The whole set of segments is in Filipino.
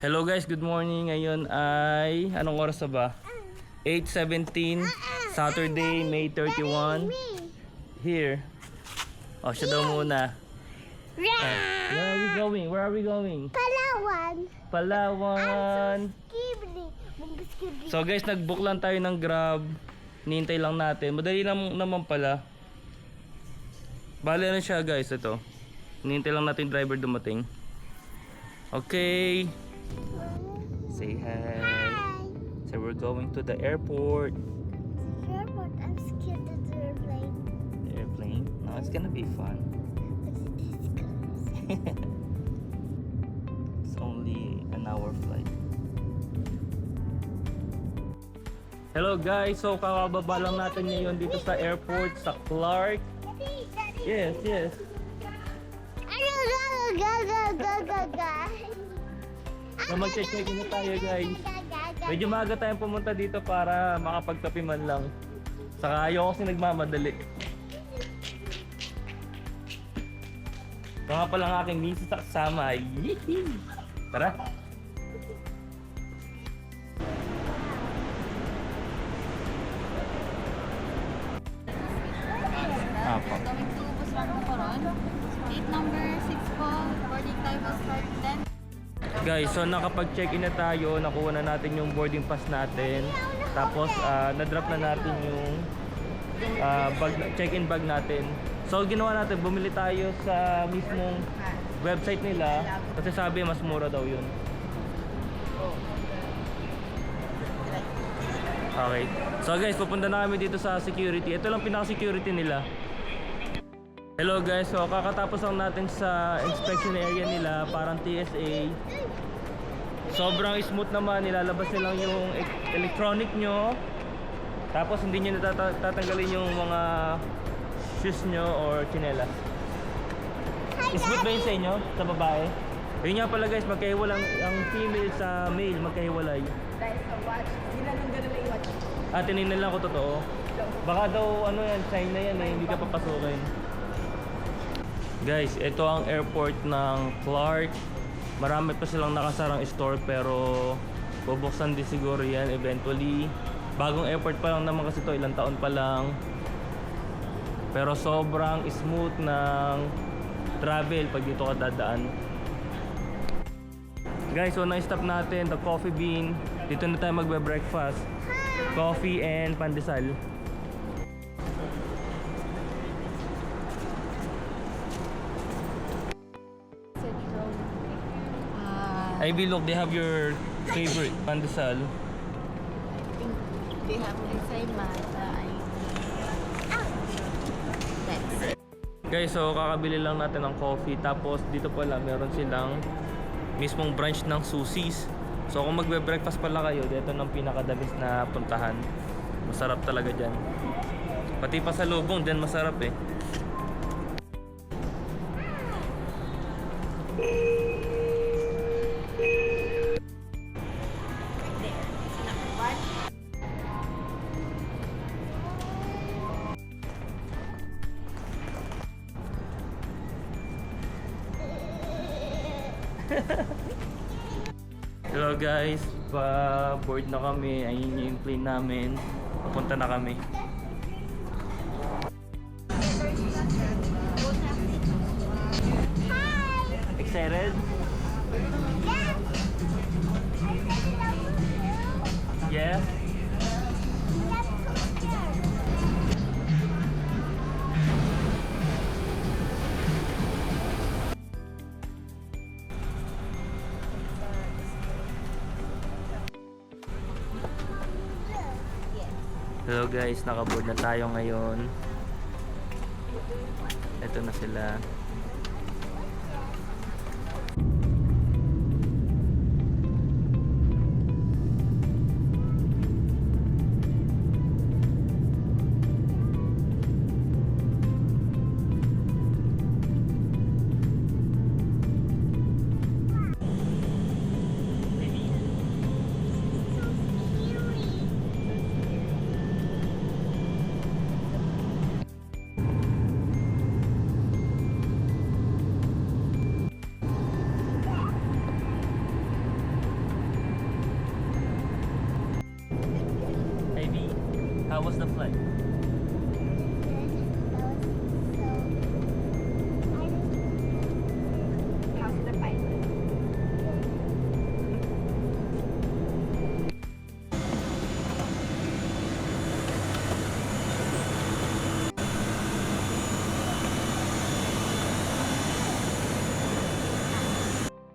Hello guys, good morning. Ngayon ay anong oras na ba? 8:17 Saturday, May 31. Here. Oh, siya daw muna. Where are we going? Where are we going? Palawan. Palawan. Skibli. So guys, nag-book lang tayo ng Grab. Nihintay lang natin. Madali lang naman pala. Bale na siya guys, ito. Nihintay lang natin yung driver dumating. Okay. Say hi. Hi. So we're going to the airport. Airport. I'm scared of the airplane. The airplane? No, it's gonna be fun. It's only an hour flight. Hello guys, so kakababa lang natin ngayon dito sa airport sa Clark. Daddy. Yes, yes. So mag-check na tayo guys. Medyo maaga tayong pumunta dito para makapagkape man lang. Saka ayoko kasi nagmamadali. Ito nga pala ang aking misis sa kasama. Yee! Tara! Apo. Going to Busan Coron. Gate number 6 po. Boarding time will start 10. Guys, so nakapag-check-in na tayo. Nakuha na natin yung boarding pass natin. Tapos na-drop na natin yung check-in bag natin. So ginawa natin, bumili tayo sa mismong website nila. Kasi sabi mas mura daw yun. Okay. So guys, pupunta na kami dito sa security. Ito lang pinaka-security nila. Hello guys, so kakatapos lang natin sa inspection area nila, parang TSA. Sobrang smooth naman, nilalabas nilang yung electronic nyo. Tapos hindi nyo natatanggalin yung mga shoes nyo or chinelas. Smooth ba yun sa inyo? Sa babae? Yun nga pala guys, magkahiwalay ang female sa male, magkahiwalay. Guys, so watch. Hindi na nung ganun na i-watch. Tinignan lang ko totoo. Baka daw ano yan, sign na yan eh, hindi ka papasukin. Guys, ito ang airport ng Clark. Marami pa silang nakasarang store pero bubuksan din siguro yan eventually. Bagong airport pa lang naman kasi to, ilang taon pa lang. Pero sobrang smooth ng travel pag dito ka dadaan. Guys, so na-stop natin the Coffee Bean. Dito na tayo magbe-breakfast. Coffee and pandesal. Central. Ivy, look, they have your favorite pandesal. I think they have inside Mata. That's it. Guys, so kakabili lang natin ng coffee. Tapos dito pala meron silang mismong branch ng Susie's. So kung magbe-breakfast pala kayo, dito ng pinaka-the best na puntahan. Masarap talaga dyan. Pati pa sa lubong, dyan masarap eh. Hello guys, pa-board na kami. Ayun yung plane namin. Papunta na kami. Excited? Yeah? Hello guys, nakaboard na tayo ngayon. Ito na sila. How was the flight? How's the pilot?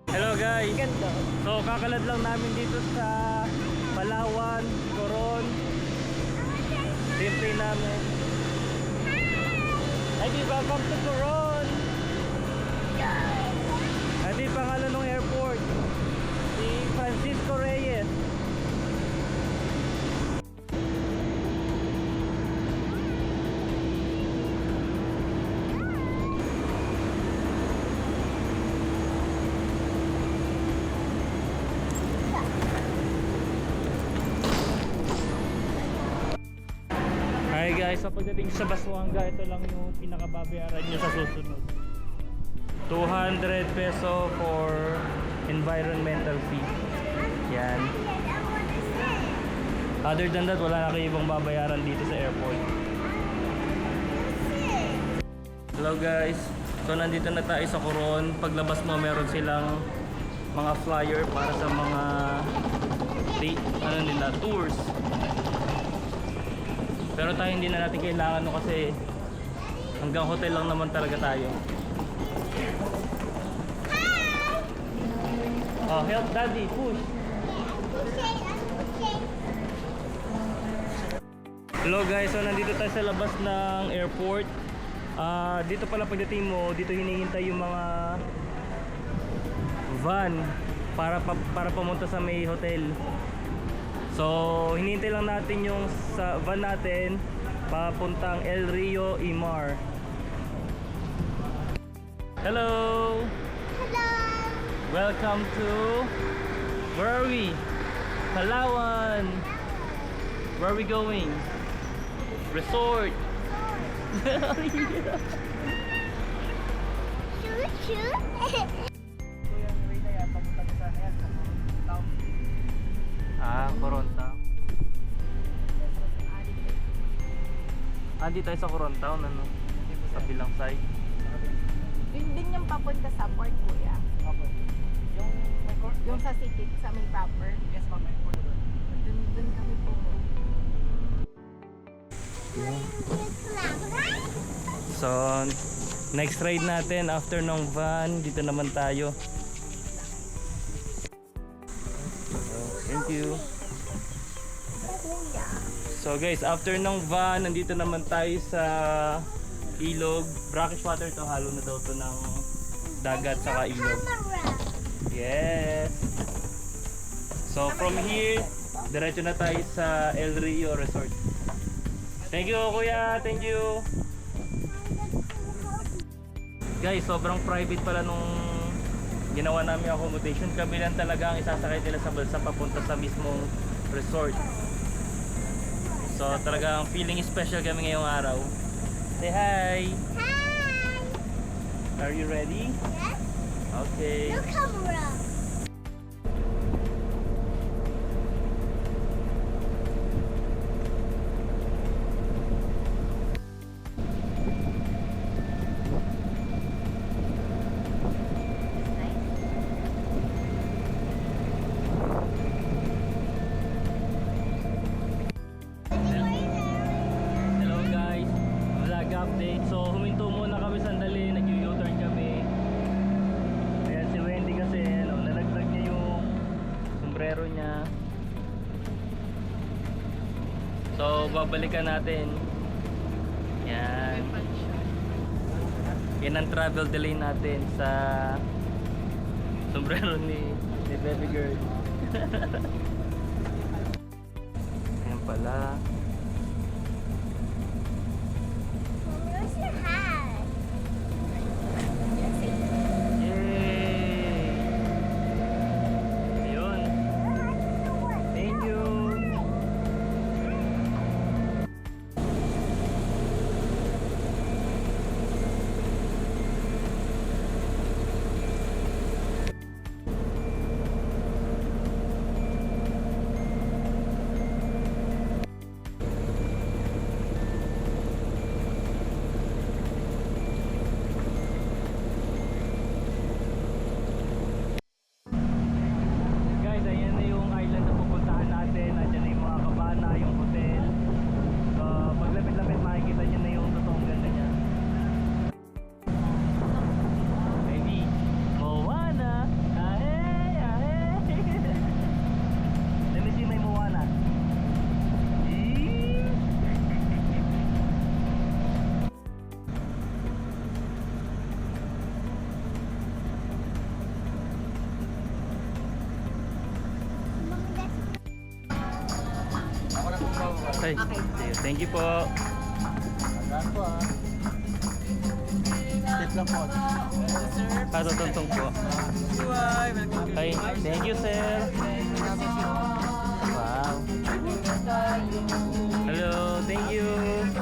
Hello guys! So kakalad lang namin dito sa Palawan, Coron. Simple namin. Ay di, welcome to Coron! Ay di, pangalan ng airport. Si Francisco Reyes. Hi guys, so pagdating sa Basuanga, ito lang yung pinakababayaran nyo sa susunod. 200 peso for environmental fee. Yan. Other than that, wala na kayo ibang babayaran dito sa airport. Hello guys, so nandito na tayo sa Coron. Paglabas mo, meron silang mga flyer para sa mga tours. Pero tayo hindi na natin kailangan no, kasi hanggang hotel lang naman talaga tayo. Oh, help daddy, push. Hello guys, so nandito tayo sa labas ng airport. Dito pala pagdating mo, dito hinihintay yung mga van para pumunta sa may hotel. So, hinihintay lang natin yung sa van natin papuntang El Rio Imar. Hello! Hello. Welcome to... Where are we? Palawan! Where are we going? Resort! Shoot, shoot. Coron Town. Di tayo sa Coron Town, ano? Sa bilang side. Yun din yung papunta sa port, kuya. Yung sa city, sa may proper. Yes, ma'am. Dun kami po. So, next ride natin after ng van, dito naman tayo. Thank you. So guys, after ng van, nandito naman tayo sa ilog. Brackish water to, halo na daw to ng dagat saka ilog. Yes. So from here, diretso na tayo sa El Rio Resort. Thank you kuya, thank you. Guys, sobrang private pala nung ginawa namin accommodation. Kami lang talaga ang isasakay nila sa balsa papunta sa mismong resort. So talagang feeling special kami ngayong araw. Say hi! Hi. Are you ready? Yes. Okay. No camera. Hello guys, vlog update. So huminto muna kami sandali, nag-U-turn kami. Ayan si Wendy kasi ano, nalaglag niya yung sombrero niya. So babalikan natin. Yan. Yan ang travel delay natin sa sombrero ni baby girl. Ayan pala. Where's your hat? Yay! Ayun. Thank you. Okay. Okay. Sige, thank you po. Saan po ah? Step lang po. Patutuntong po. Okay, thank you sir. Wow. Hello, thank you. Wow.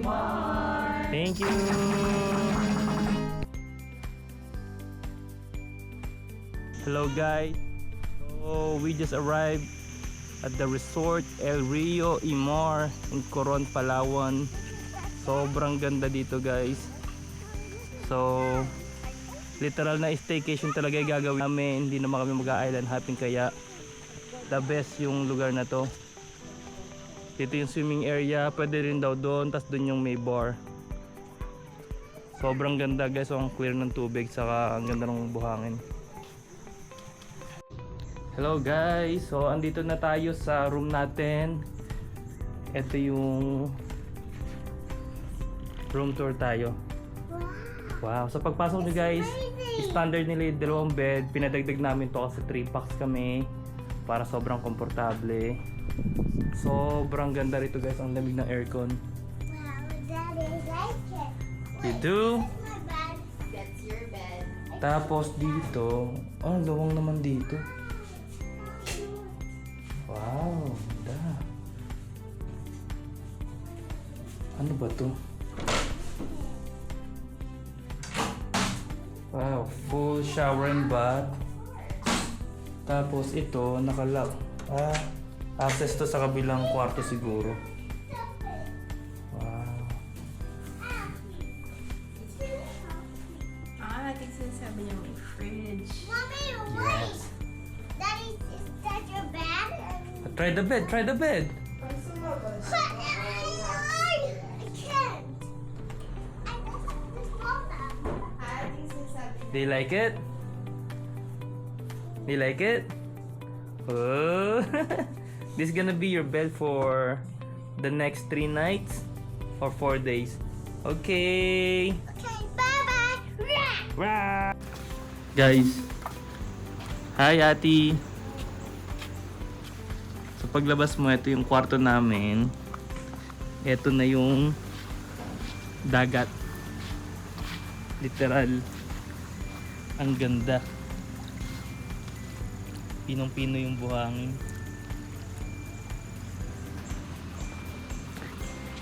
Wow. Thank you. Hello guys. So we just arrived at the resort El Rio Imar in Coron, Palawan. Sobrang ganda dito guys. So literal na staycation talaga yung gagawin namin. Hindi naman kami mag-island hopping, kaya the best yung lugar na to. Dito yung swimming area, pwede rin daw doon, tas doon yung may bar. Sobrang ganda guys, so ang clear ng tubig, saka ang ganda ng buhangin. Hello guys, so andito na tayo sa room natin. Ito yung room tour tayo. Wow, so pagpasok nyo guys, standard nila yung dalawang bed. Pinadagdag namin to kasi 3 packs kami para sobrang komportable. Sobrang ganda rito guys, ang lamig ng aircon. Wow, Daddy, like it. You do? My bed. That's your bed. Tapos dito, ang luwang naman dito. Wow, ganda. Ano ba to? Wow, full shower and bath. Tapos ito, nakalock. Access to sa kabilang kwarto siguro. Wow. I think sinasabi niya may fridge. Mommy, wait. Yes. Daddy, is that your bed? Try the bed, try the bed. I can't. I don't have this bottom. I think sinasabi Do you like it? Do you like it? Oh. This is gonna be your bed for the next 3 nights or 4 days. Okay. Okay, bye-bye. Rah! Guys. Hi, Ati. So paglabas mo, ito yung kwarto namin. Ito na yung dagat. Literal. Ang ganda. Pinong-pino yung buhangin.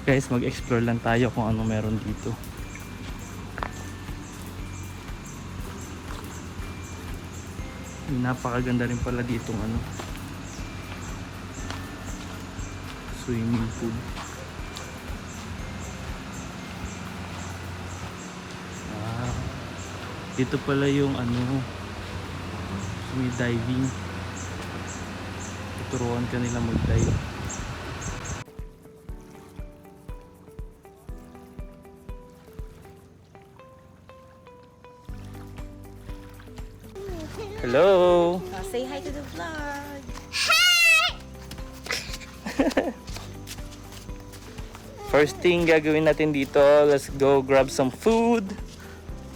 Guys, mag-explore lang tayo kung ano meron dito. Napakaganda rin pala ditong ano, swimming pool. Dito pala yung ano, may diving. Tuturuan ka nila mag-dive. Hello! say hi to the vlog. First thing gagawin natin dito, let's go grab some food.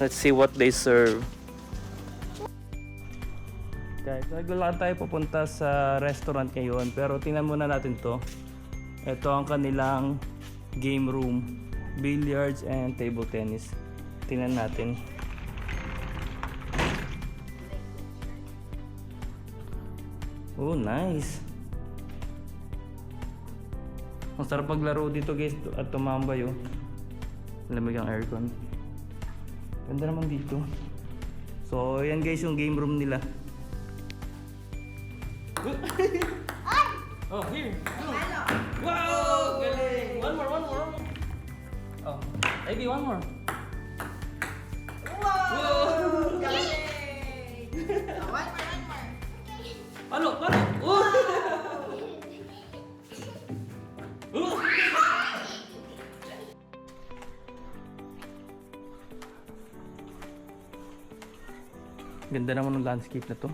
Let's see what they serve. Guys, naglalakad tayo papunta sa restaurant ngayon, pero tingnan muna natin to. Ito ang kanilang game room, billiards and table tennis. Tingnan natin. Oh, nice. Ang sarap maglaro dito guys at tumambay oh. Lamig ang aircon. Ganda naman dito. So, yan guys yung game room nila. Oh, here. Wow! Galing! One more. Oh, maybe one more. Wow! Galing! One more. Palo! Oh! Oh! Ganda naman ng landscape na to.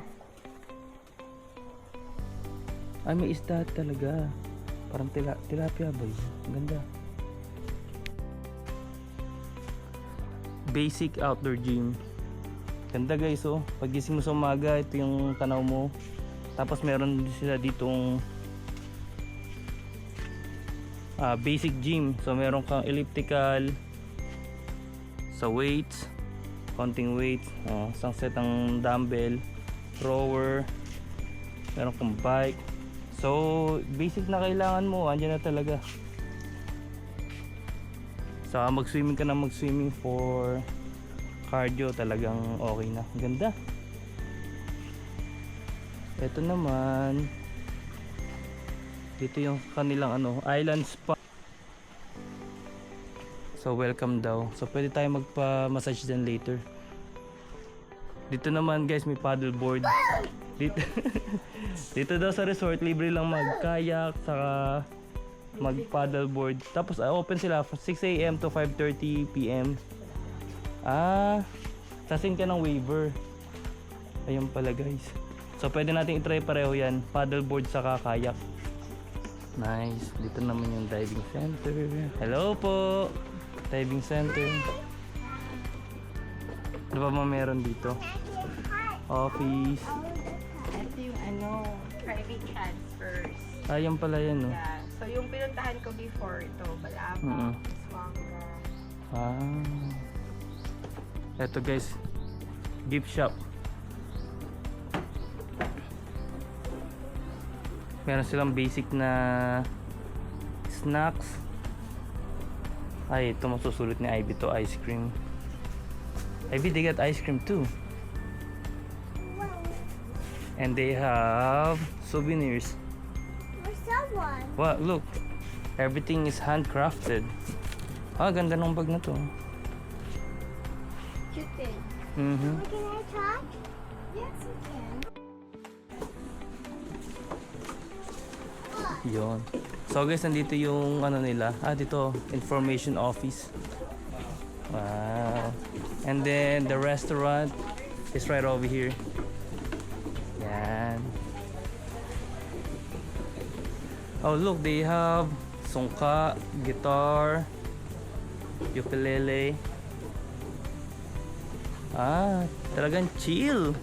Ay, may isda talaga. Parang tilapia ba yun? Ang ganda. Basic outdoor gym. Ganda guys oh. Pagising mo sa umaga, ito yung tanaw mo. Tapos meron sila ditong basic gym. So meron kang elliptical sa weights, konting weights, isang set ng dumbbell, rower, meron kang bike. So basic na kailangan mo, andyan na talaga. So mag-swimming ka na mag-swimming for cardio, talagang okay na. Ganda. Ito naman, dito yung kanilang island spa. So welcome daw. So pwede tayo magpa-massage din later. Dito naman guys may paddleboard. Dito, dito daw sa resort libre lang mag-kayak saka mag-paddleboard. Tapos open sila from 6 AM to 5:30 PM. Sasin ka ng waiver. Ayun pala guys. So pwede natin i-try pareho yan, paddleboard saka kayak. Nice. Dito naman yung diving center. Hello po. Diving center. Ano ba meron dito? Office. Ito yung private transfers. Yan pala yan no. Yeah. So yung pinuntahan ko before ito, Balabang, Swanga. Eto guys, gift shop. Meron silang basic na snacks. Ay, ito masusulit ni Ivy to, ice cream. Ivy, they got ice cream too. And they have souvenirs. For someone. Wow, look. Everything is handcrafted. Ganda ng bag na to. Cute eh. Mhm. Can I touch? Yes, you can. Yun. So guys, nandito yung nila. Dito, information office. Wow. And then the restaurant is right over here. Yan. Oh look, they have sungka, guitar, ukulele. Talagang chill.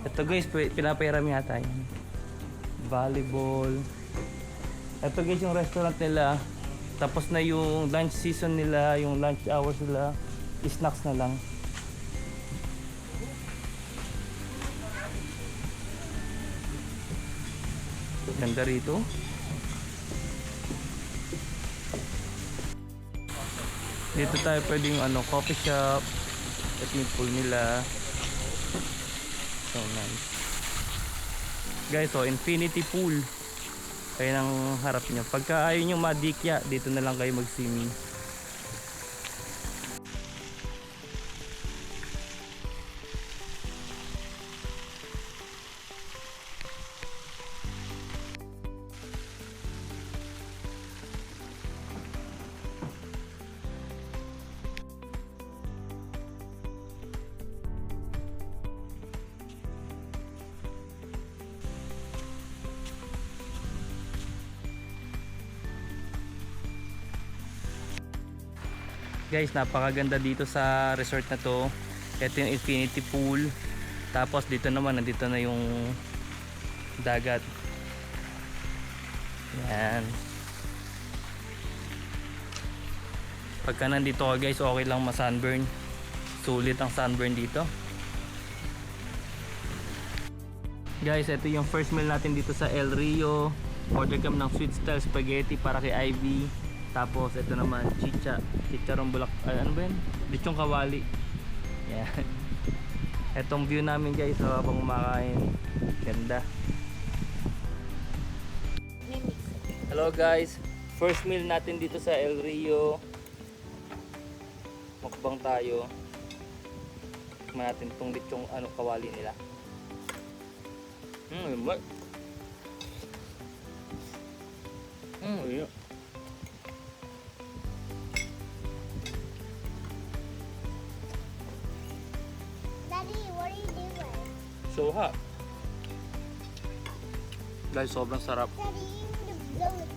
Ito guys, pinapairam yata yan. Volleyball. Ito guys yung restaurant nila. Tapos na yung lunch season nila, yung lunch hours nila, snacks na lang. Ganda rito. Dito tayo pwedeng coffee shop. At yung pool nila. So nice. Guys, infinity pool. Kaya ang harap nyo. Pagka ayaw nyo madikya, dito na lang kayo mag-swimming. Guys, napakaganda dito sa resort na to. Ito yung infinity pool. Tapos dito naman, nandito na yung dagat. Yan. Pagka nandito ka guys, okay lang ma-sunburn. Sulit ang sunburn dito. Guys, ito yung first meal natin dito sa El Rio. Order kami ng sweet style spaghetti para kay Ivy. Tapos ito naman chicharong bulak, ano ba yun? Lechong kawali. Yan. Etong view namin guys, so, habang kumakain. Ganda. Hello guys, first meal natin dito sa El Rio. Mukbang tayo. Tikman natin itong lechong kawali nila. What? Yeah. Daddy, what are you doing? So hot. Guys, sobrang sarap. Daddy, you need to blow it.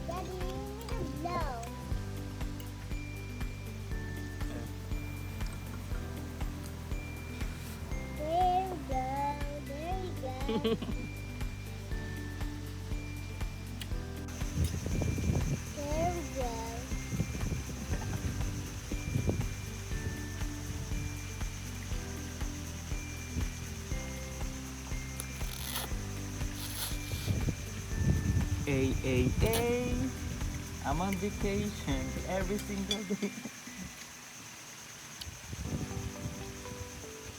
Daddy, you need to blow. There we go. There we go. There we go. Ay, I'm on vacation every single day.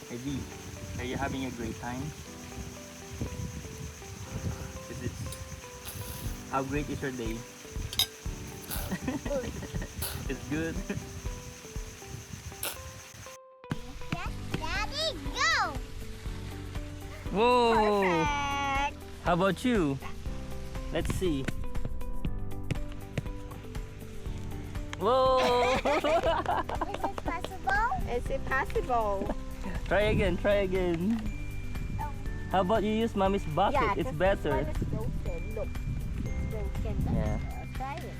Hey B, are you having a great time? Is it? How great is your day? It's good. Daddy, go! Whoa! Perfect. How about you? Let's see. Whoa! Is it possible? Is it possible? Try again, try again. How about you use mommy's bucket? It's better. It's broken. Look, it's broken. Yeah. Try it.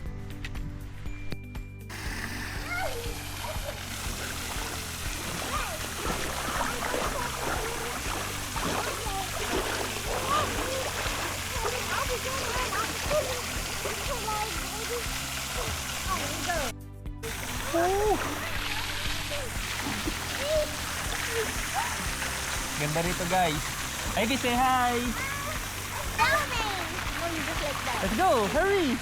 Ganda rito guys. Ivy, say hi. Let's go, hurry.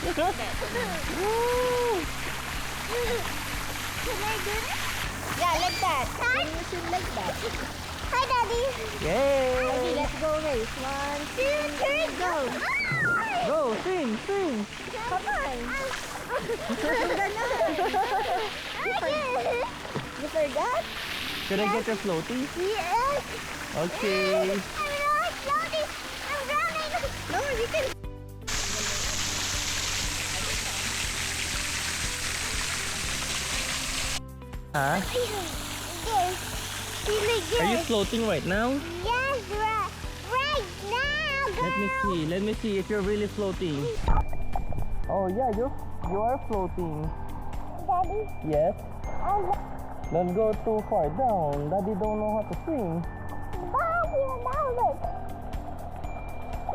Woo! Can I do this? Yeah, like that. Then you should like that. Hi, Daddy. Yay! Let's go race. 1, 2, 3, go. Go, sing, sing. Come on. You forgot? Should I get your floaty? Yes. Okay. I'm not floating. I'm running. No, you can. Huh? Yes. Really good. Are you floating right now? Yes, right now. Go. Let me see if you're really floating. Oh yeah, you are floating. Daddy. Yes. I'm Don't go too far down. Daddy don't know how to swim. Daddy, now look.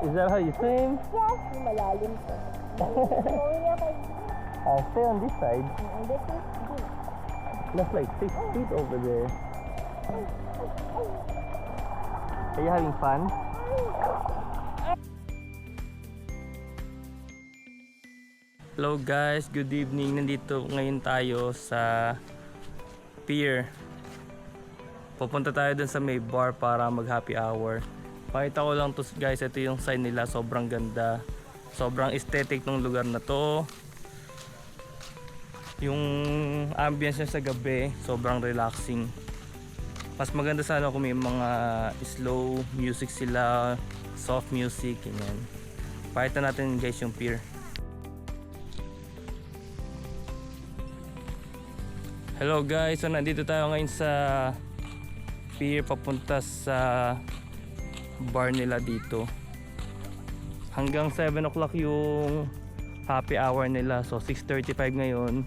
Is that how you swim? Yes. Malalim to. Going up like I'll stay on this side. this is deep. That's like 6 feet over there. Are you having fun? Hello guys, good evening. Nandito ngayon tayo sa pier. Pupunta tayo dun sa may bar para mag happy hour. Pakita ko lang to guys, ito yung sign nila, sobrang ganda. Sobrang aesthetic ng lugar na to. Yung ambience niya sa gabi, sobrang relaxing. Mas maganda sana kung may mga slow music sila, soft music, ganyan. Pakita natin guys yung pier. Hello guys, so nandito tayo ngayon sa pier papunta sa bar nila dito. Hanggang 7 o'clock yung happy hour nila, so 6:35 ngayon.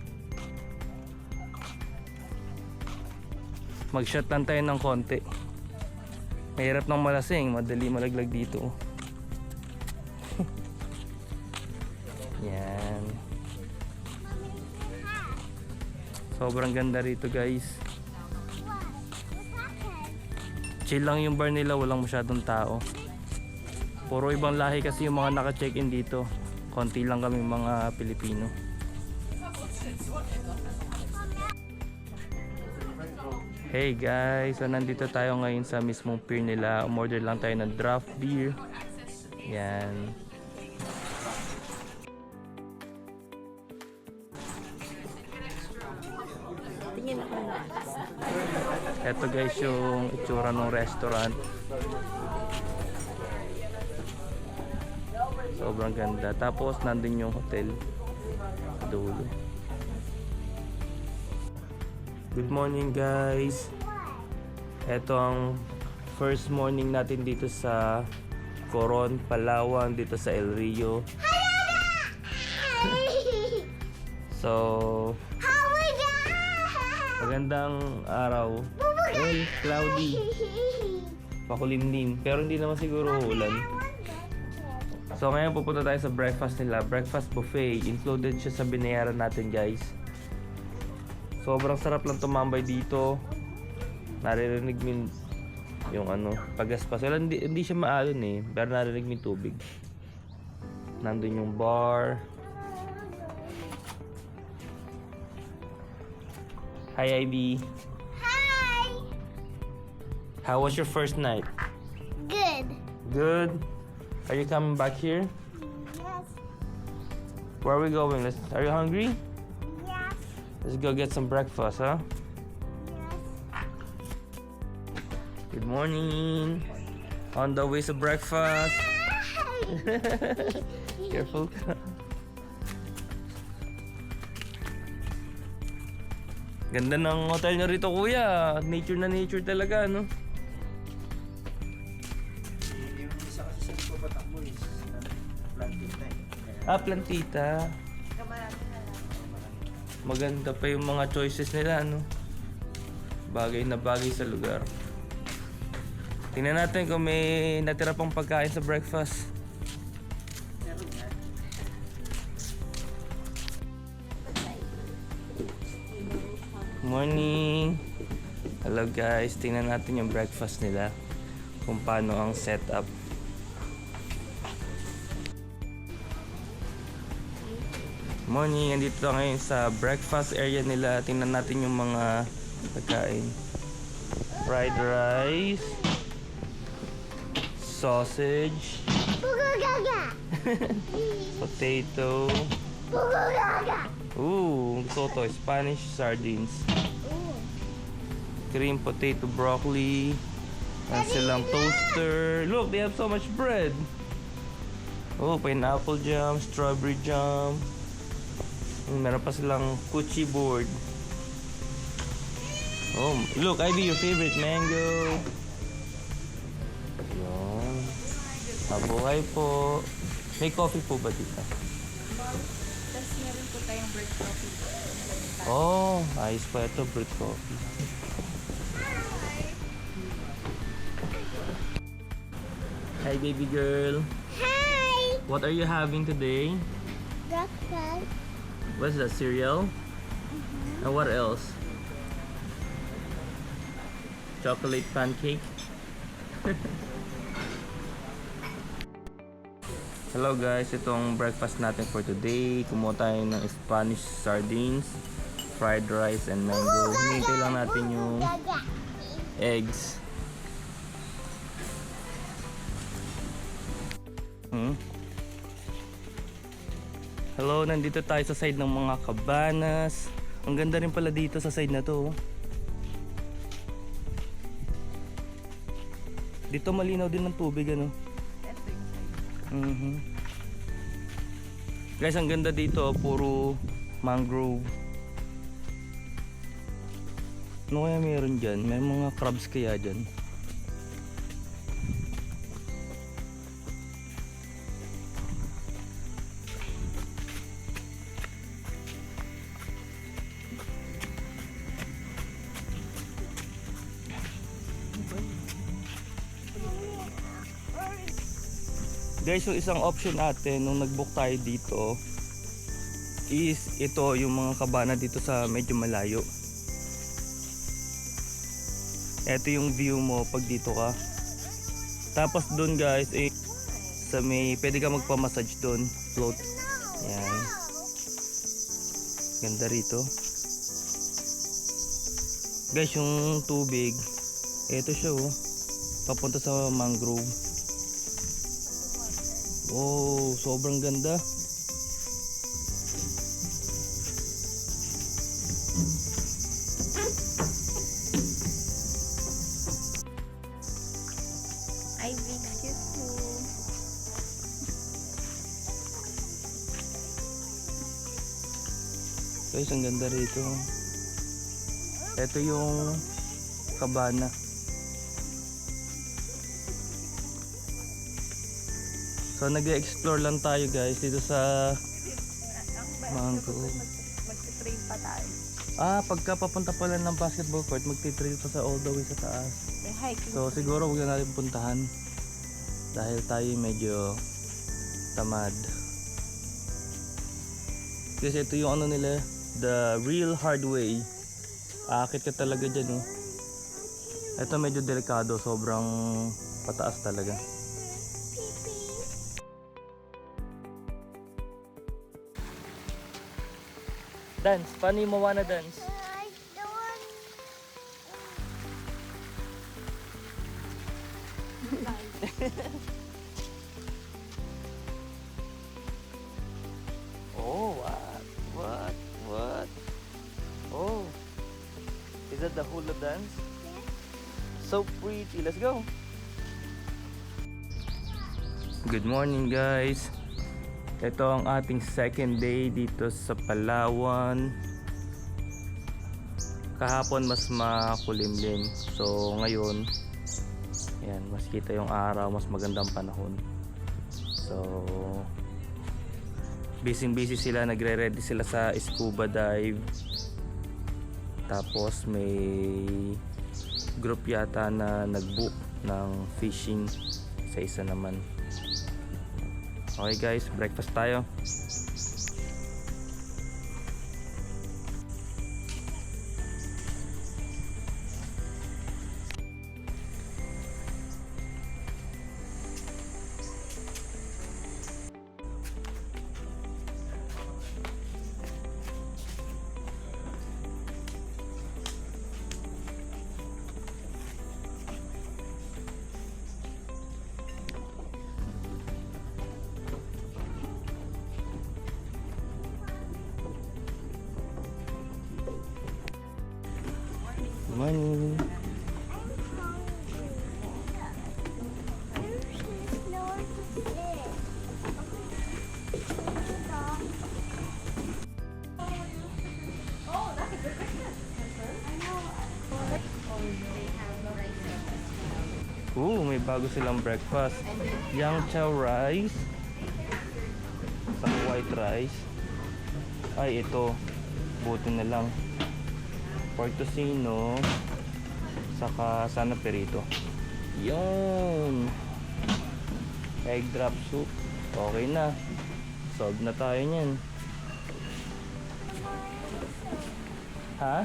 Mag-shot lang tayo ng konti. Mahirap ng malasing, madali malaglag dito. Yan. Sobrang ganda rito guys. Chill lang yung bar nila, walang masyadong tao. Puro ibang lahi kasi yung mga naka-check-in dito. Konti lang kami mga Pilipino. Hey guys, so nandito tayo ngayon sa mismong pier nila. Umorder lang tayo ng draft beer. Yan. Tingin ako na. Ito guys yung itsura ng restaurant. Sobrang ganda. Tapos nandun yung hotel. Dulo. Good morning guys. Ito ang first morning natin dito sa Coron, Palawan, dito sa El Rio. So, magandang araw. Well, cloudy. Pakulimlim. Pero hindi naman siguro uulan. So ngayon pupunta tayo sa breakfast nila. Breakfast buffet. Included siya sa binayaran natin guys. Sobrang sarap lang tumambay dito. Naririnig mo yung ano, pagaspas. Well, hindi siya maalon eh. Pero naririnig mo yung tubig. Nandun yung bar. Hi Ivy. Hi! How was your first night? Good. Good. Are you coming back here? Yes. Where are we going? Are you hungry? Yes. Let's go get some breakfast, huh? Yes. Good morning. On the way to breakfast. Careful. Ganda ng hotel nyo rito kuya. Nature na nature talaga, no? Yung isa kasi sa papatak mo is plantita eh. Ah, plantita. Maganda pa yung mga choices nila, no? Bagay na bagay sa lugar. Tingnan natin kung may natira pang pagkain sa breakfast. Morning! Hello guys, tingnan natin yung breakfast nila. Kung paano ang setup. Morning, andito tayo ngayon sa breakfast area nila. Tingnan natin yung mga pagkain. Fried rice, sausage, Pugugaga! potato. Pugugaga! Ooh, gusto ko to, Spanish sardines. Cream potato broccoli. And silang toaster. Look, they have so much bread. Oh, pineapple jam, strawberry jam. Meron pa silang kuchi board. Oh, look, Ivy, your favorite mango. Yun. Mabuhay po. May coffee po ba dito? Tapos meron po tayong bread coffee. Oh, ayos pa ito, brewed coffee. Hi, baby girl. Hi! What are you having today? Breakfast. What's that, cereal? And what else? Chocolate pancake? Hello guys, itong breakfast natin for today. Kumuha tayo ng Spanish sardines, fried rice, and mango. Hinihintay lang natin yung Gaga. eggs. Hello, nandito tayo sa side ng mga cabanas. Ang ganda rin pala dito sa side na to. Dito malinaw din ng tubig, ano? Guys, ang ganda dito, puro mangrove. Ano kaya meron dyan? May mga crabs kaya dyan? Guys, yung isang option natin nung nag-book tayo dito, is ito yung mga kabana dito sa medyo malayo. Ito yung view mo pag dito ka. Tapos doon guys, sa may pwede ka magpa-massage doon, float. Yan. Ganda rito. Guys, yung tubig, ito siya oh. Papunta sa mangrove. Wow, sobrang ganda. Ivy, excuse me. Guys, ang ganda rito. Ito yung kabana. So nag-explore lang tayo guys dito sa mangrove. Mag-train pa tayo. Pagka papunta pala ng basketball court, magti-trail pa sa all the way sa taas. May hiking. So siguro huwag na natin puntahan dahil tayo medyo tamad. Kasi ito yung ano nila, the real hard way. Aakit ka talaga dyan oh. Ito medyo delikado, sobrang pataas talaga. Dance, paano yung Moana dance? Oh, what? Oh, is that the hula dance? So pretty, let's go. Good morning guys. Ito ang ating second day dito sa Palawan. Kahapon mas makulimlim. So ngayon, ayan, mas kita yung araw, mas magandang panahon. So busy sila, nagre-ready sila sa scuba dive. Tapos may group yata na nag-book ng fishing sa isa naman. Okay guys, breakfast tayo. Morning. May bago silang breakfast. Yang chow rice. Saka white rice. Ay, ito. Buti na lang. Pork tocino. Saka sana perito. Yun. Egg drop soup. Okay na. Solve na tayo niyan. Ha?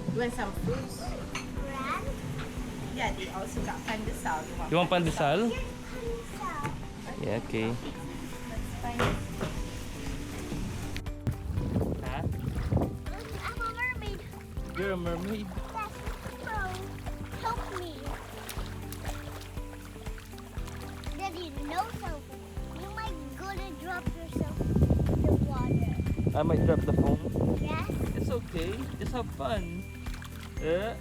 You want some fruits? Yeah, they also got pandesal. You want pandesal? Yeah, okay. That's fine. Ha? I'm a mermaid. You're a mermaid? Yes, so help me. Daddy, no soap. You might gonna drop yourself in the water. I might drop the phone. Yes? It's okay. Just have fun. Do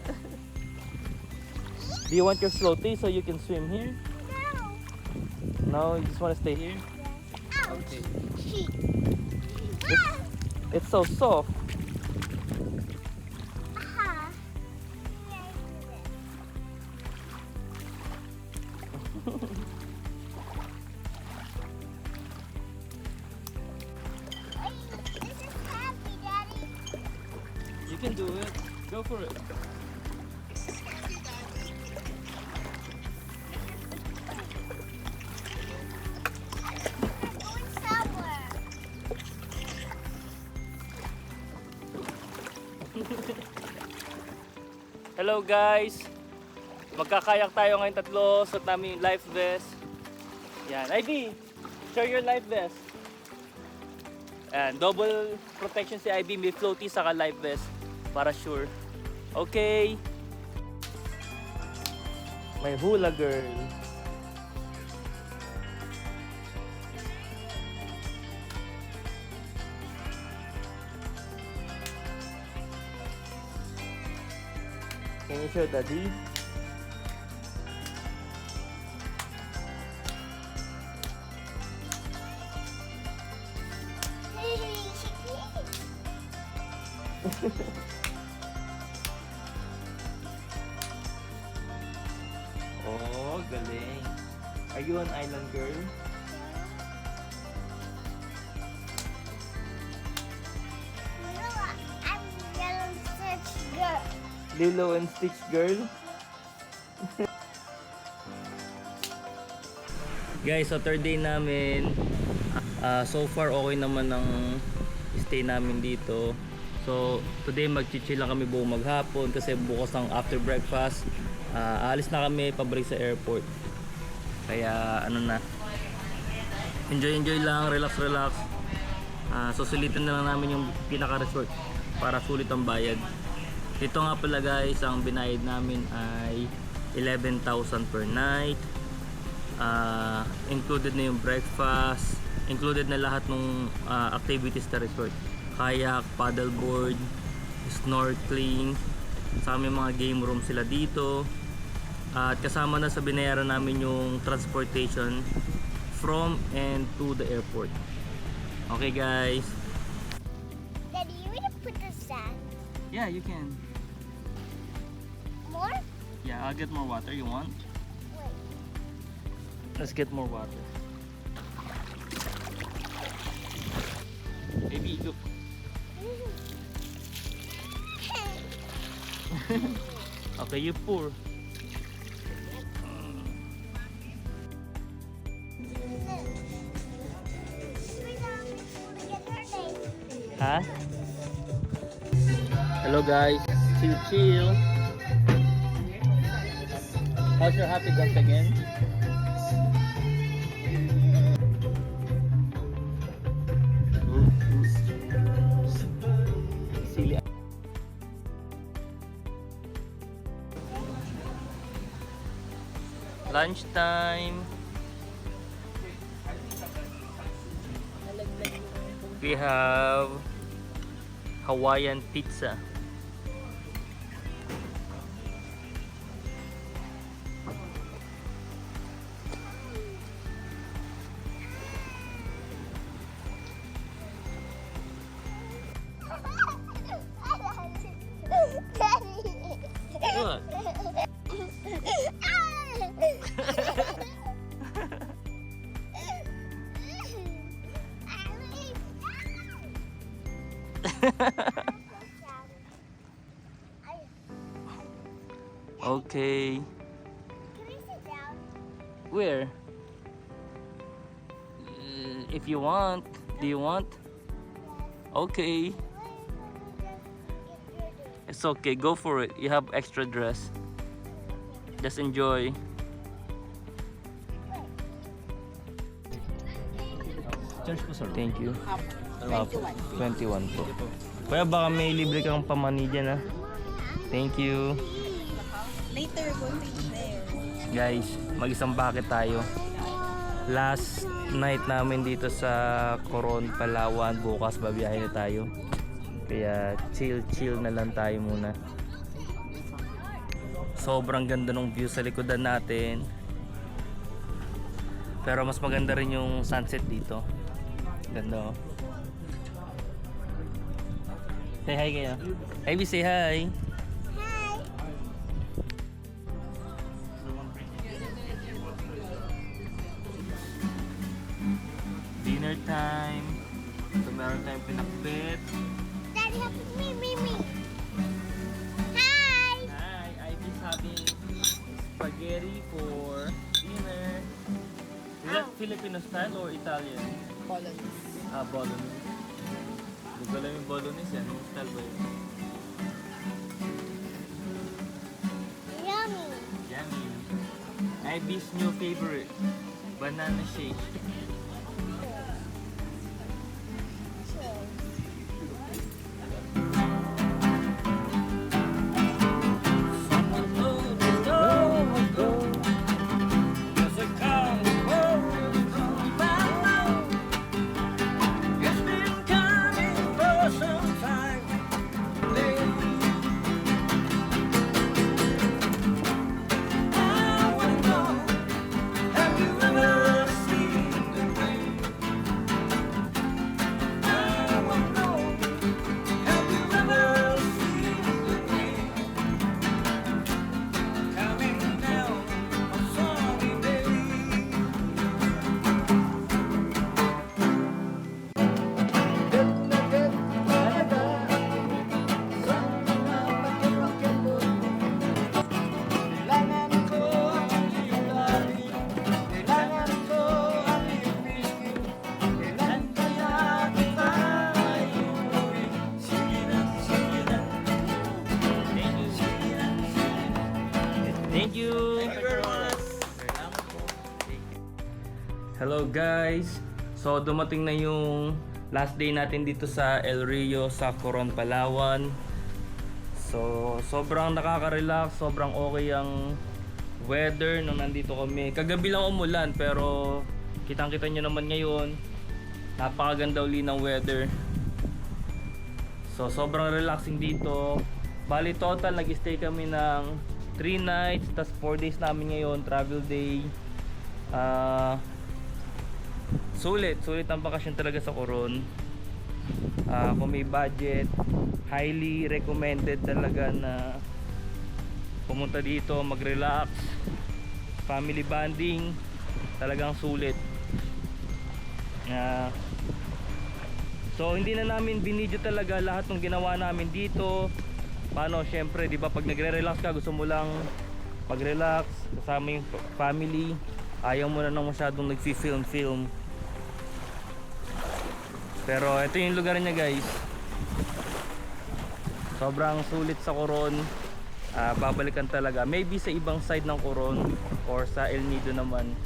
you want your floaty so you can swim here? No, No. you just want to stay here? Yes. Ouch. Okay. Sheep. It's so soft. Aha. This is happy, Daddy. You can do it. Go for it. Hello guys! Magkakayak tayo ngayon tatlo. Suot namin yung life vest. Yan. Ivy! Show your life vest. And double protection si Ivy. May floaty saka life vest. Para sure. Okay. May hula girl. Can you show daddy? Oh, galing. Are you an island girl? I'm yellow stitch girl. Lilo and Stitch girl? Guys, so third day namin. So far okay naman ang stay namin dito. So today mag-chill lang kami buong maghapon kasi bukas ang after breakfast. Alis na kami pabalik sa airport. Kaya ano na. Enjoy lang, relax. Susulitin na lang namin yung pinaka-resort para sulit ang bayad. Dito nga pala guys, ang binayad namin ay 11,000 per night. Included na yung breakfast, included na lahat ng activities sa resort. Kayak, paddleboard, snorkeling, sa may mga game room sila dito. At kasama na sa binayaran namin yung transportation from and to the airport. Okay guys. Daddy, you want to put the sand Yeah, you can. more? Yeah, I'll get more water. You want? Wait. Let's get more water. Baby, look. Okay, you pour. Huh? Hello guys. Chill. How's your happy dance again? Silly. Lunchtime. We have Hawaiian pizza. What? Okay. Can I sit down? Where? If you want. Do you want? Okay. It's okay. Go for it. You have extra dress. Just enjoy. Thank you. 21 po. Kaya baka may libre kang pamani dyan ha. Thank you. Later, go to there. Guys, mag-isang bucket tayo. Last night namin dito sa Coron, Palawan. Bukas babiyahe na tayo. Kaya chill na lang tayo muna. Sobrang ganda ng view sa likodan natin. Pero mas maganda rin yung sunset dito. Ganda oh. Say hi kayo. Ivy, say hi. Hi. Dinner time. So meron tayong pinakbit. Daddy, help me. Hi. Hi, Ivy's having spaghetti for dinner. Is that Filipino style or Italian? Bolognese. Bolognese. Hindi ko alam yung Bolognese yan. Anong style ba yun? Ivy's new favorite, banana shake. Thank you. Thank you very much. Hello guys. So dumating na yung last day natin dito sa El Rio sa Coron, Palawan. So sobrang nakaka-relax, sobrang okay ang weather nung nandito kami. Kagabi lang umulan pero kitang-kita nyo naman ngayon. Napakaganda uli ng weather. So sobrang relaxing dito. Bali total nag-stay kami ng 3 nights, tas 4 days namin ngayon, travel day. Sulit ang bakasyon talaga sa Coron. Kung may budget, highly recommended talaga na pumunta dito, mag-relax, family bonding, talagang sulit. So hindi na namin binidyo talaga lahat ng ginawa namin dito. Paano, syempre, di ba pag nagre-relax ka, gusto mo lang mag-relax kasama yung family, ayaw mo na nang masyadong nagfi-film. Pero ito yung lugar niya guys, sobrang sulit sa Coron. Babalikan talaga, maybe sa ibang side ng Coron or sa El Nido naman,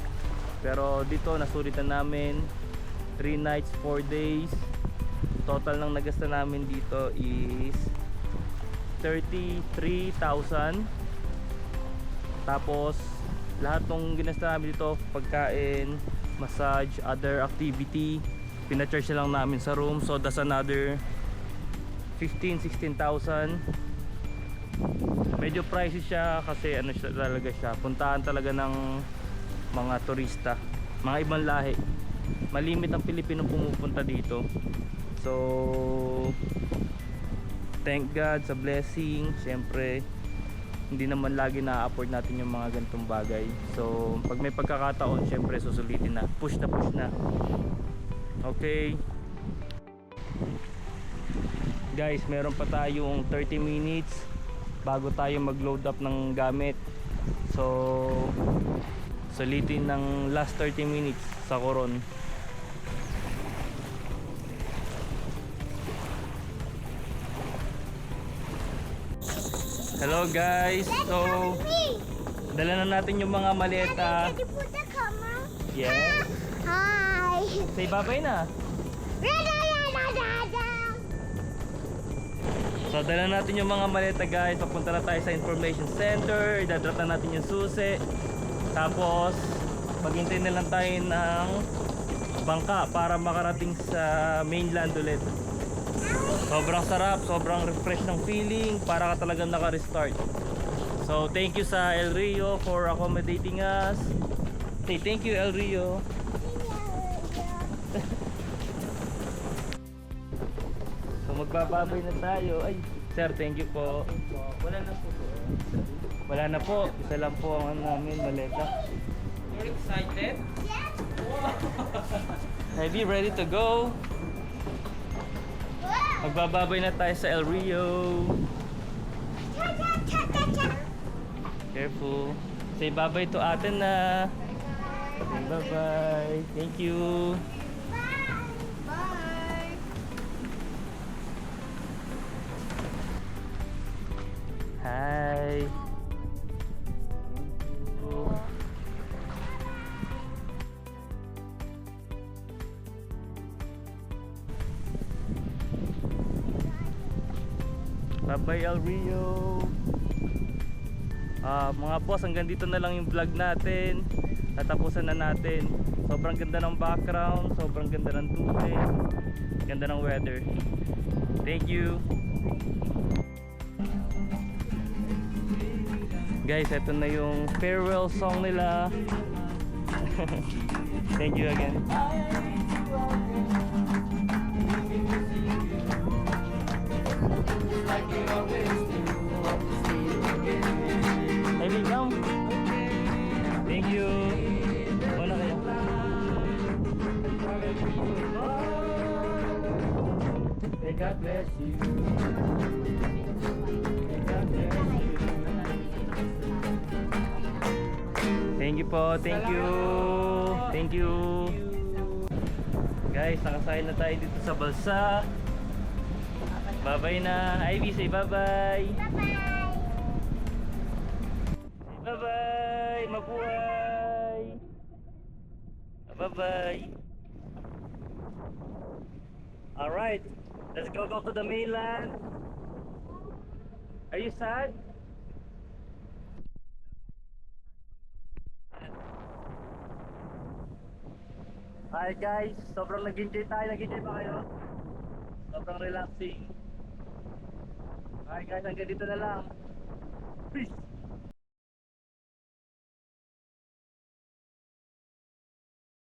pero dito nasulitan namin 3 nights 4 days. Total ng nagasta namin dito is 33,000. Tapos lahat ng ginasta namin dito, pagkain, massage, other activity, pina-charge na lang namin sa room. So that's another 16,000. Medyo pricey siya kasi ano siya talaga siya, puntahan talaga ng mga turista, mga ibang lahi. Malimit ang Pilipinong pumupunta dito. So thank God sa blessing. Siyempre hindi naman lagi na-afford natin yung mga ganitong bagay. So pag may pagkakataon, siyempre susulitin na. Push na. Okay guys, meron pa tayong 30 minutes bago tayo mag-load up ng gamit. So sulitin ng last 30 minutes sa Coron. Hello guys, so dala na natin yung mga maleta. Did you put the camera? Yes. Hi. Say bye-bye na. So dala natin yung mga maleta guys. Papunta na tayo sa information center. Idadrop na natin yung susi. Tapos maghintay na lang tayo ng bangka para makarating sa mainland ulit. Sobrang sarap, sobrang refresh ng feeling, para ka talagang naka-restart. So thank you sa El Rio for accommodating us. Say thank you El Rio. So magbababay na tayo. Ay sir, thank you po. Wala na po. Wala na po, isa lang po ang namin maleta. You're excited? Yes. Have you ready to go? Magbababay na tayo sa El Rio. Careful. Say bye-bye to ate na. Say bye-bye. Thank you. Bye! Hi. Bye-bye El Rio. Mga boss, hanggang dito na lang yung vlog natin. Tatapusan na natin. Sobrang ganda ng background, sobrang ganda ng tubig, ganda ng weather. Thank you. Guys, eto na yung farewell song nila. Thank you again. Hey, welcome. Thank you. Una kayo. May God bless you. May God bless you. Thank you po, thank you. Thank you. Guys, nakasakay na tayo dito sa balsa. Bye-bye na. Ivy, say bye-bye. Say bye-bye. Mabuhay. Bye-bye. Alright, let's go to the mainland. Are you sad? Hi guys, sobrang nag-enjoy tayo. Nag-enjoy ba kayo? Sobrang relaxing. Hi guys, hanggang dito na lang. Peace!